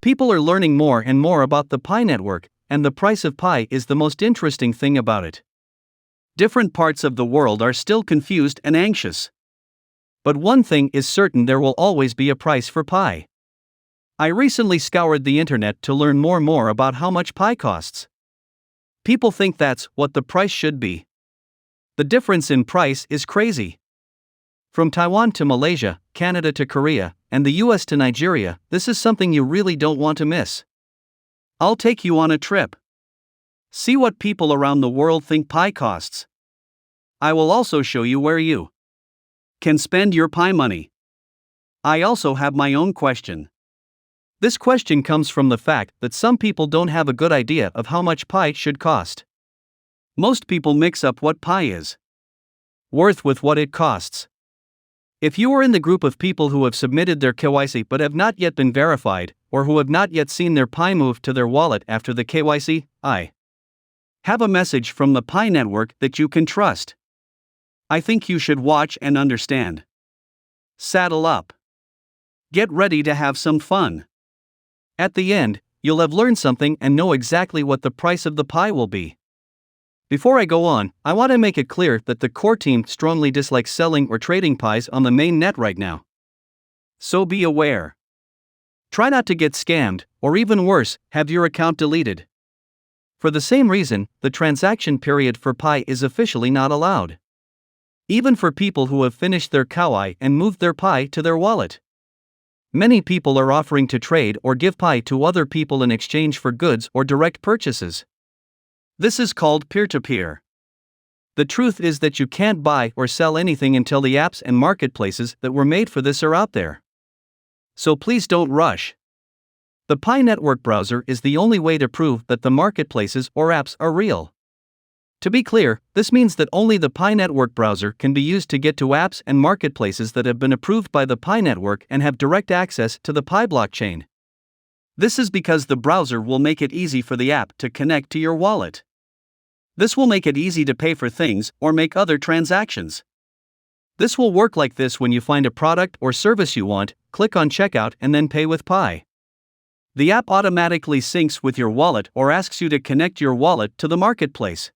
People are learning more and more about the Pi network, and the price of Pi is the most interesting thing about it. Different parts of the world are still confused and anxious. But one thing is certain: there will always be a price for Pi. I recently scoured the internet to learn more about how much Pi costs. People think that's what the price should be. The difference in price is crazy. From Taiwan to Malaysia, Canada to Korea, and the US to Nigeria, this is something you really don't want to miss. I'll take you on a trip. See what people around the world think Pi costs. I will also show you where you can spend your Pi money. I also have my own question. This question comes from the fact that some people don't have a good idea of how much Pi should cost. Most people mix up what Pi is worth with what it costs. If you are in the group of people who have submitted their KYC but have not yet been verified, or who have not yet seen their Pi move to their wallet after the KYC, I have a message from the Pi network that you can trust. I think you should watch and understand. Saddle up. Get ready to have some fun. At the end, you'll have learned something and know exactly what the price of the Pi will be. Before I go on, I want to make it clear that the core team strongly dislikes selling or trading Pis on the main net right now. So be aware. Try not to get scammed, or even worse, have your account deleted. For the same reason, the transaction period for Pi is officially not allowed. Even for people who have finished their KYC and moved their Pi to their wallet. Many people are offering to trade or give Pi to other people in exchange for goods or direct purchases. This is called peer-to-peer. The truth is that you can't buy or sell anything until the apps and marketplaces that were made for this are out there. So please don't rush. The Pi network browser is the only way to prove that the marketplaces or apps are real. To be clear, this means that only the Pi network browser can be used to get to apps and marketplaces that have been approved by the Pi network and have direct access to the Pi blockchain. This is because the browser will make it easy for the app to connect to your wallet. This will make it easy to pay for things or make other transactions. This will work like this: when you find a product or service you want, click on checkout and then pay with Pi. The app automatically syncs with your wallet or asks you to connect your wallet to the marketplace.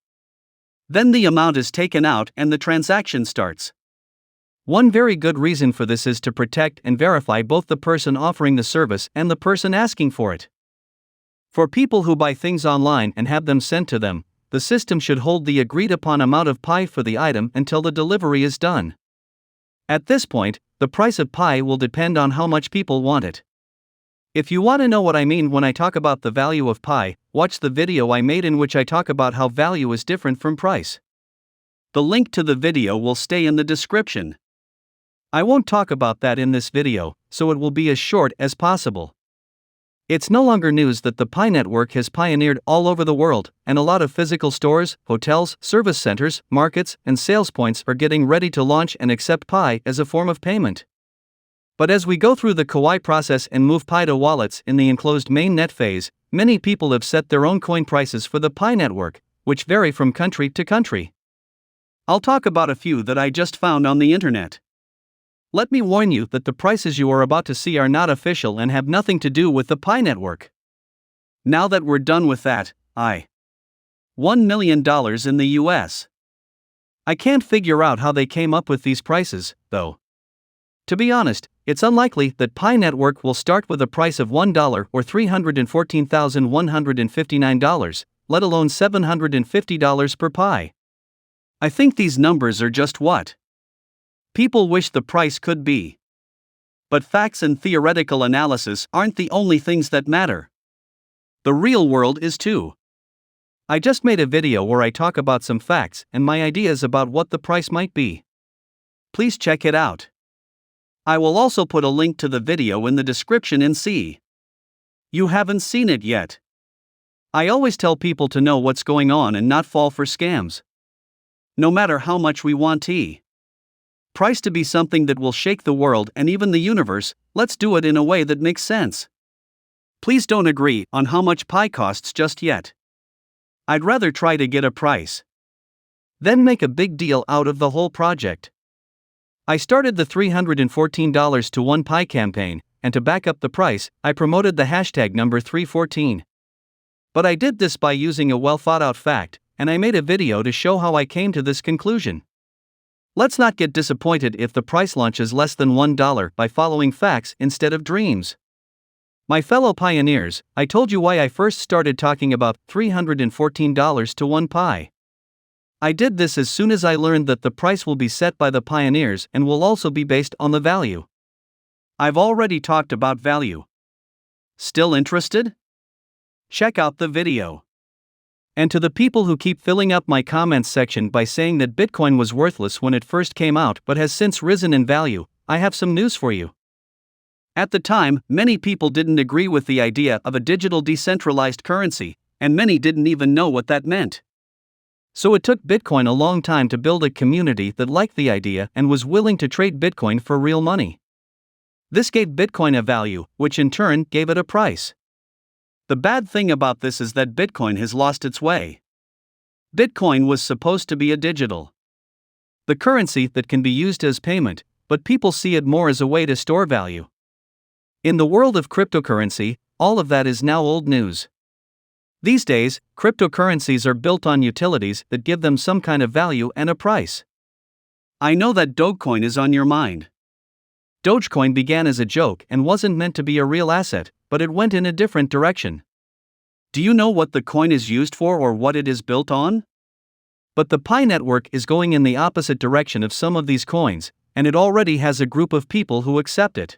Then the amount is taken out and the transaction starts. One very good reason for this is to protect and verify both the person offering the service and the person asking for it. For people who buy things online and have them sent to them, the system should hold the agreed upon amount of Pi for the item until the delivery is done. At this point, the price of Pi will depend on how much people want it. If you want to know what I mean when I talk about the value of Pi, watch the video I made in which I talk about how value is different from price. The link to the video will stay in the description. I won't talk about that in this video, so it will be as short as possible. It's no longer news that the Pi network has pioneered all over the world, and a lot of physical stores, hotels, service centers, markets, and sales points are getting ready to launch and accept Pi as a form of payment. But as we go through the KYC process and move Pi to wallets in the enclosed mainnet phase, many people have set their own coin prices for the Pi network, which vary from country to country. I'll talk about a few that I just found on the internet. Let me warn you that the prices you are about to see are not official and have nothing to do with the Pi network. Now that we're done with that, $1 million in the US. I can't figure out how they came up with these prices, though. To be honest, it's unlikely that Pi network will start with a price of $1 or $314,159, let alone $750 per Pi. I think these numbers are just what people wish the price could be. But facts and theoretical analysis aren't the only things that matter. The real world is too. I just made a video where I talk about some facts and my ideas about what the price might be. Please check it out. I will also put a link to the video in the description and see. You haven't seen it yet. I always tell people to know what's going on and not fall for scams. No matter how much we want price to be something that will shake the world and even the universe, let's do it in a way that makes sense. Please don't agree on how much Pi costs just yet. I'd rather try to get a price. Then make a big deal out of the whole project. I started the $314 to 1 Pi campaign, and to back up the price, I promoted the hashtag number 314. But I did this by using a well-thought-out fact, and I made a video to show how I came to this conclusion. Let's not get disappointed if the price launches less than $1 by following facts instead of dreams. My fellow pioneers, I told you why I first started talking about $314 to 1 pi. I did this as soon as I learned that the price will be set by the pioneers and will also be based on the value. I've already talked about value. Still interested? Check out the video. And to the people who keep filling up my comments section by saying that Bitcoin was worthless when it first came out but has since risen in value, I have some news for you. At the time, many people didn't agree with the idea of a digital decentralized currency, and many didn't even know what that meant. So it took Bitcoin a long time to build a community that liked the idea and was willing to trade Bitcoin for real money. This gave Bitcoin a value, which in turn gave it a price. The bad thing about this is that Bitcoin has lost its way. Bitcoin was supposed to be a digital the currency that can be used as payment, but people see it more as a way to store value. In the world of cryptocurrency, all of that is now old news. These days, cryptocurrencies are built on utilities that give them some kind of value and a price. I know that Dogecoin is on your mind. Dogecoin began as a joke and wasn't meant to be a real asset, but it went in a different direction. Do you know what the coin is used for or what it is built on? But the Pi network is going in the opposite direction of some of these coins, and it already has a group of people who accept it.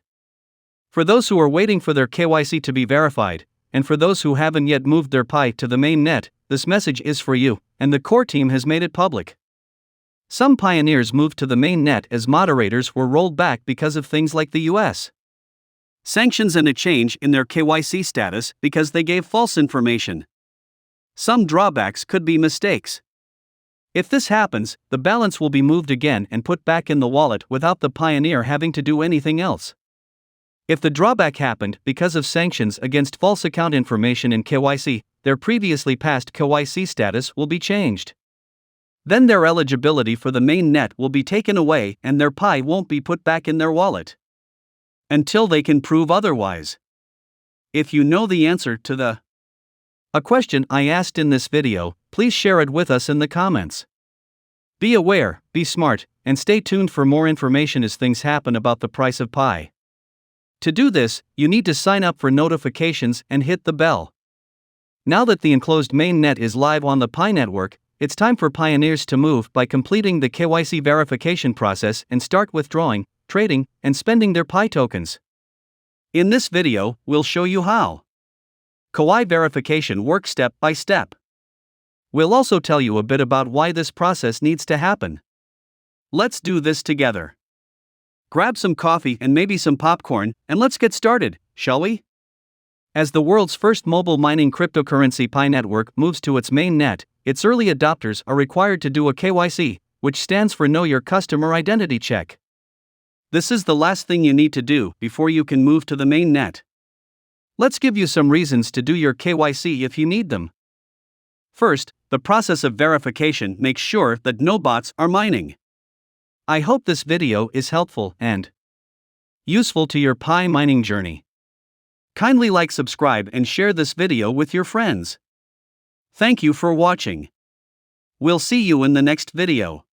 For those who are waiting for their KYC to be verified, and for those who haven't yet moved their Pi to the main net, this message is for you, and the core team has made it public. Some pioneers moved to the main net as moderators were rolled back because of things like the US sanctions and a change in their KYC status because they gave false information. Some drawbacks could be mistakes. If this happens, the balance will be moved again and put back in the wallet without the pioneer having to do anything else. If the drawback happened because of sanctions against false account information in KYC, their previously passed KYC status will be changed. Then their eligibility for the main net will be taken away and their Pi won't be put back in their wallet until they can prove otherwise. If you know the answer to a question I asked in this video, please share it with us in the comments. Be aware, be smart, and stay tuned for more information as things happen about the price of Pi. To do this, you need to sign up for notifications and hit the bell. Now that the enclosed mainnet is live on the Pi network, it's time for pioneers to move by completing the KYC verification process and start withdrawing, trading, and spending their Pi tokens. In this video, we'll show you how KYC verification works step by step. We'll also tell you a bit about why this process needs to happen. Let's do this together. Grab some coffee and maybe some popcorn, and let's get started, shall we? As the world's first mobile mining cryptocurrency Pi network moves to its main net, its early adopters are required to do a KYC, which stands for Know Your Customer Identity Check. This is the last thing you need to do before you can move to the main net. Let's give you some reasons to do your KYC if you need them. First, the process of verification makes sure that no bots are mining. I hope this video is helpful and useful to your Pi mining journey. Kindly like, subscribe, and share this video with your friends. Thank you for watching. We'll see you in the next video.